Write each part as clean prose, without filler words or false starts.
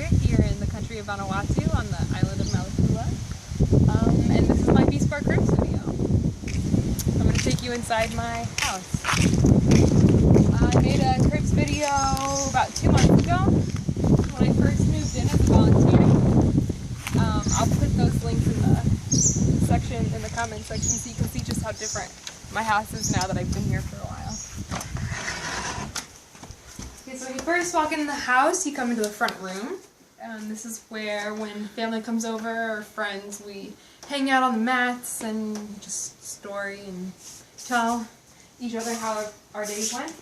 here in the country of Vanuatu on the island of Malekula. And this is my Beast Park Ribs video. I'm going to take you inside my house. I made a cribs video about 2 months ago when I first moved in as a volunteer. I'll put those links in the section, in the comment section, so you can see just how different my house is now that I've been here for a while. Okay, so when you first walk into the house, you come into the front room. This is where, when family comes over or friends, we hang out on the mats and just story and tell each other how our days went.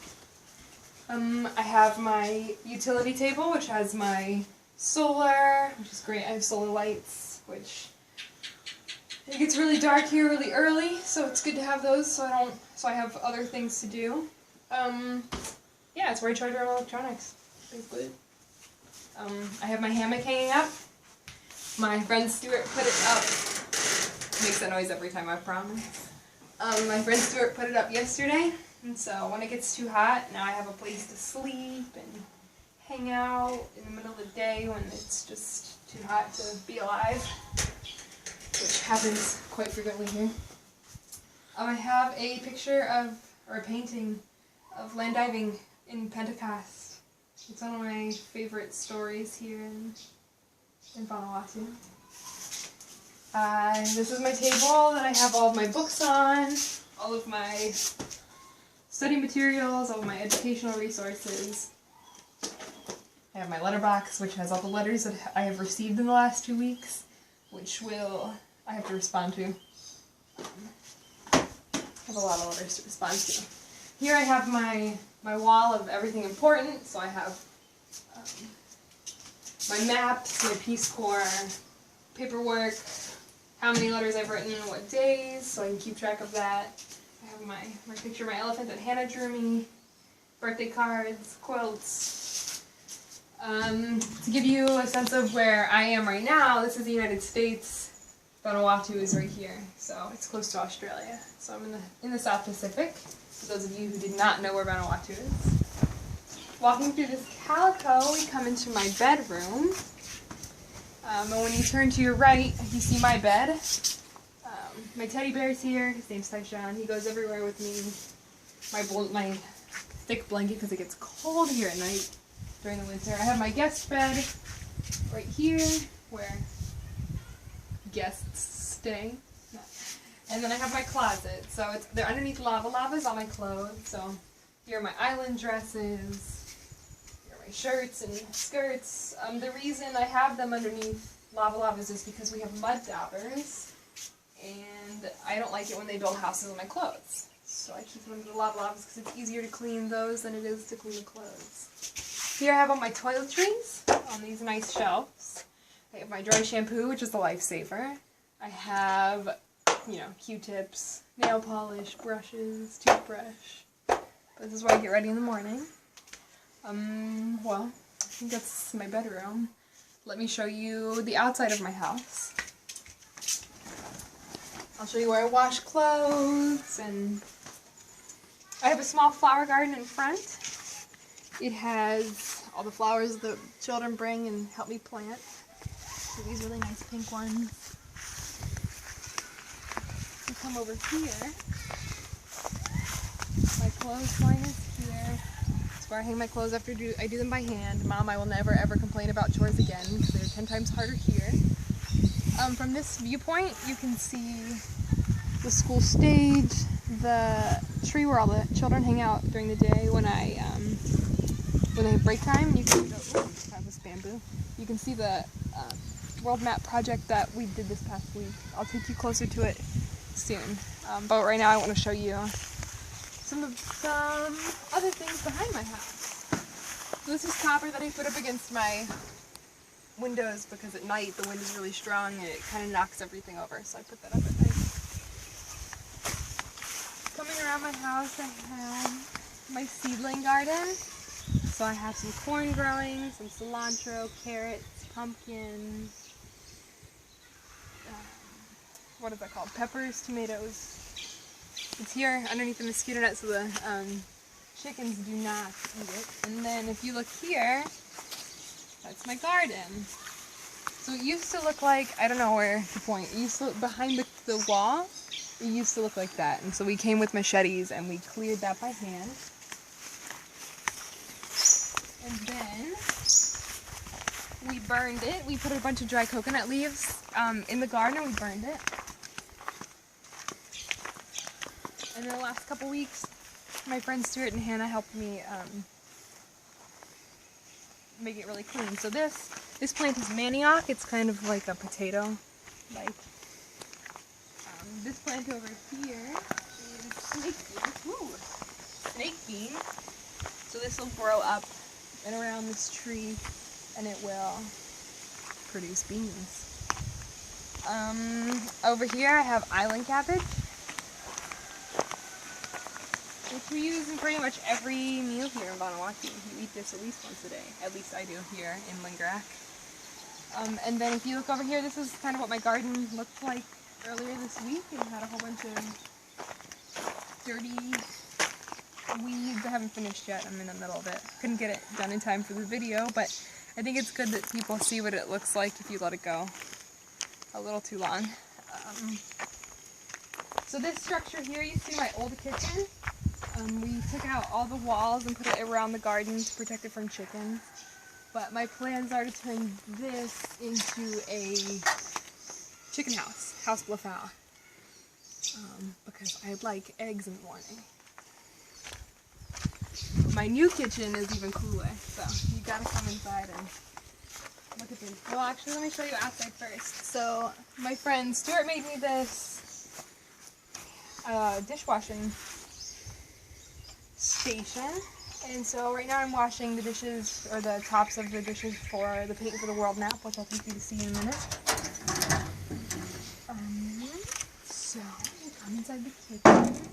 I have my utility table, which has my solar, which is great. I have solar lights, which it gets really dark here really early, so it's good to have those so I have other things to do. Yeah, it's where I charge our electronics, basically. I have my hammock hanging up. My friend Stuart put it up. Makes that noise every time, I promise. My friend Stuart put it up yesterday, and so when it gets too hot, now I have a place to sleep and hang out in the middle of the day when it's just too hot to be alive, which happens quite frequently here. I have a picture of, or a painting of land diving in Pentecost. It's one of my favorite stories here in Vanuatu. This is my table that I have all of my books on, all of my study materials, all of my educational resources. I have my letterbox, which has all the letters that I have received in the last 2 weeks, which I have to respond to. I have a lot of letters to respond to. Here I have my wall of everything important, so I have my maps, my Peace Corps, paperwork, how many letters I've written, what days, so I can keep track of that. I have my picture of my elephant that Hannah drew me, birthday cards, quilts. To give you a sense of where I am right now, this is the United States. Vanuatu is right here, so it's close to Australia. So I'm in the South Pacific, for those of you who did not know where Vanuatu is. Walking through this calico, we come into my bedroom. And when you turn to your right, you see my bed. My teddy bear's here. His name's Taishan. He goes everywhere with me. My thick blanket because it gets cold here at night during the winter. I have my guest bed right here where guests stay. And then I have my closet. So they're underneath lavas, all my clothes. So here are my island dresses. My shirts and skirts. The reason I have them underneath lavas is because we have mud daubers, and I don't like it when they build houses on my clothes. So I keep them under the lavas because it's easier to clean those than it is to clean the clothes. Here I have all my toiletries on these nice shelves. I have my dry shampoo, which is the lifesaver. I have, Q-tips, nail polish, brushes, toothbrush. This is where I get ready in the morning. Well, I think that's my bedroom. Let me show you the outside of my house. I'll show you where I wash clothes, and I have a small flower garden in front. It has all the flowers the children bring and help me plant. So these really nice pink ones. You come over here. My clothes line is here. Where I hang my clothes after I do them by hand. Mom, I will never ever complain about chores again because they're 10 times harder here. From this viewpoint, you can see the school stage, the tree where all the children hang out during the day when they have break time. You can have this bamboo. You can see the world map project that we did this past week. I'll take you closer to it soon. But right now, I want to show you some other things behind my house. So this is copper that I put up against my windows because at night the wind is really strong and it kind of knocks everything over, so I put that up at night. Coming around my house, I have my seedling garden. So I have some corn growing, some cilantro, carrots, pumpkins, what is that called? Peppers, tomatoes. It's here underneath the mosquito net so the chickens do not eat it. And then if you look here, That's my garden. So it used to look like, I don't know where to point, it used to look behind the wall, it used to look like that. And so we came with machetes and we cleared that by hand. And then we burned it. We put a bunch of dry coconut leaves in the garden and we burned it. And in the last couple weeks, my friends Stuart and Hannah helped me make it really clean. So this plant is manioc. It's kind of like a potato. This plant over here is snake bean. Ooh, snake bean. So this will grow up and around this tree, and it will produce beans. Over here I have island cabbage, which we use in pretty much every meal here in Vanuatu. You eat this at least once a day. At least I do here in Lingrak. And then if you look over here, this is kind of what my garden looked like earlier this week. It had a whole bunch of dirty weeds. I haven't finished yet. I'm in the middle of it. Couldn't get it done in time for the video, but I think it's good that people see what it looks like if you let it go a little too long. So this structure here, you see my old kitchen. We took out all the walls and put it around the garden to protect it from chickens. But my plans are to turn this into a chicken house, house blafau, because I like eggs in the morning. My new kitchen is even cooler, so you gotta come inside and look at things. Well, actually, let me show you outside first. So my friend Stuart made me this dishwashing station, and so right now I'm washing the dishes, or the tops of the dishes for the Paint for the World map, which I'll take you to see in a minute. So you come inside the kitchen,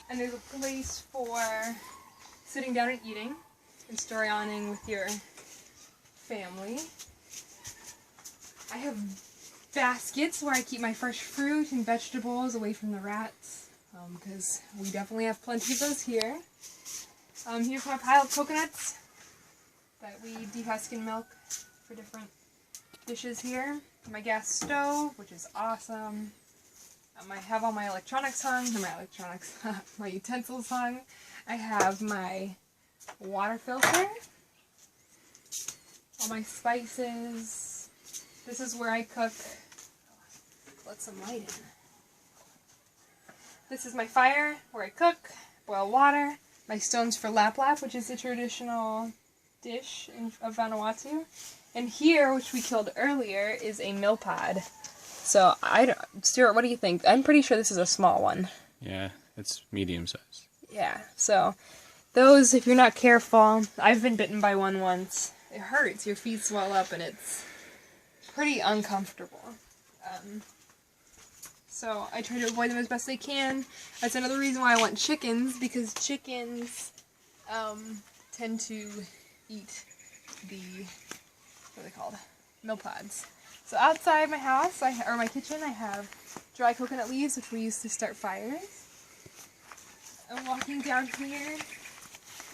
and there's a place for sitting down and eating and storyoning with your family. I have baskets where I keep my fresh fruit and vegetables away from the rats, because we definitely have plenty of those here. Here's my pile of coconuts that we dehusk and milk for different dishes here. My gas stove, which is awesome. I have all my electronics hung, my utensils hung. I have my water filter, all my spices. This is where I cook. Let some light in. This is my fire, where I cook, boil water. My stones for lap, which is a traditional dish of Vanuatu. And here, which we killed earlier, is a mill pod. So, Stuart, what do you think? I'm pretty sure this is a small one. Yeah, it's medium size. Yeah, so those, if you're not careful, I've been bitten by one once. It hurts. Your feet swell up, and it's pretty uncomfortable. So I try to avoid them as best I can. That's another reason why I want chickens, because chickens tend to eat the, what are they called? Mill pods. So outside my house, or my kitchen, I have dry coconut leaves, which we use to start fires. I'm walking down here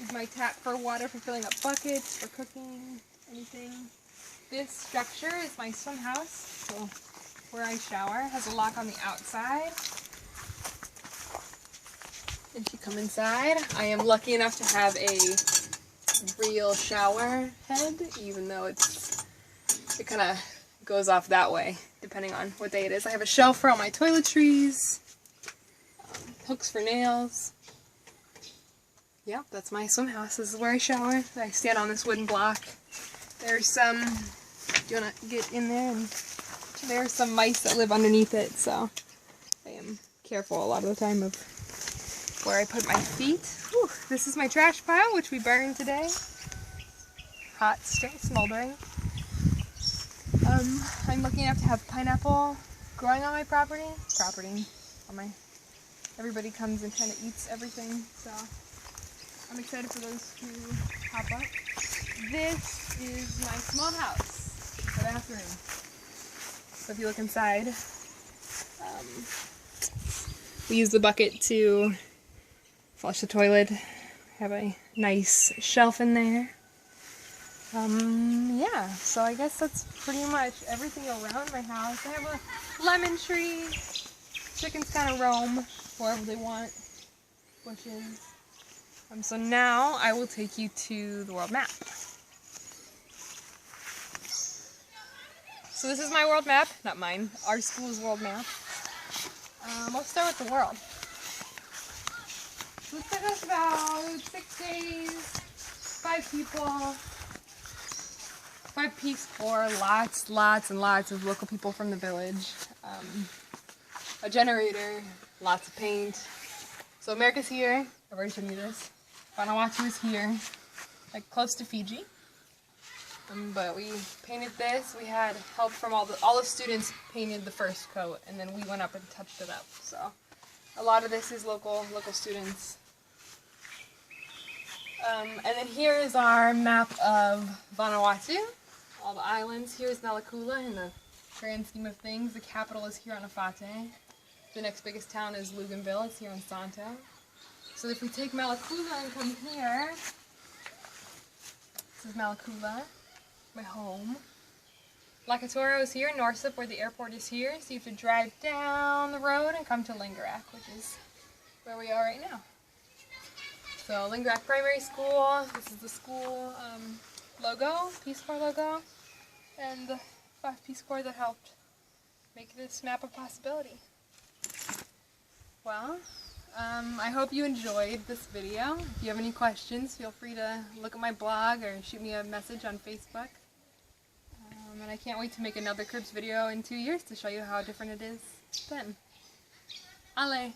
is my tap for water for filling up buckets, for cooking, anything. This structure is my swim house, so where I shower. It has a lock on the outside. If you come inside, I am lucky enough to have a real shower head, even though it kind of goes off that way, depending on what day it is. I have a shelf for all my toiletries, hooks for nails. Yep, that's my swim house. This is where I shower. I stand on this wooden block. There's some, do you want to get in there? And there's some mice that live underneath it, so I am careful a lot of the time of where I put my feet. Whew, this is my trash pile, which we burned today. Hot, still smoldering. I'm lucky enough to have pineapple growing on my property. Everybody comes and kind of eats everything, so I'm excited for those to pop up. This is my small house, the bathroom. So if you look inside, we use the bucket to flush the toilet. I have a nice shelf in there. Yeah, so I guess that's pretty much everything around my house. I have a lemon tree. Chickens kind of roam wherever they want. Bushes. So now I will take you to the world map. So this is my world map, not mine, our school's world map. We'll start with the world. So it took us about 6 days, 5 people, 5 Peace Corps, lots and lots of local people from the village, a generator, lots of paint. So America's here, I've already shown you this. Vanuatu is here, like close to Fiji. But we painted this. We had help from all the students painted the first coat, and then we went up and touched it up. So a lot of this is local students. And then here is our map of Vanuatu, all the islands. Here's Malekula in the grand scheme of things. The capital is here on Afate. The next biggest town is Luganville. It's here on Santo. So if we take Malekula and come here, this is Malekula. My home. Lakatoro is here, Norsep, where the airport is here, so you have to drive down the road and come to Lingarak, which is where we are right now. So Lingarak Primary School, this is the school logo, Peace Corps logo, and the 5 Peace Corps that helped make this map a possibility. Well, I hope you enjoyed this video. If you have any questions, feel free to look at my blog or shoot me a message on Facebook. And I can't wait to make another Cribs video in 2 years to show you how different it is then. Ale!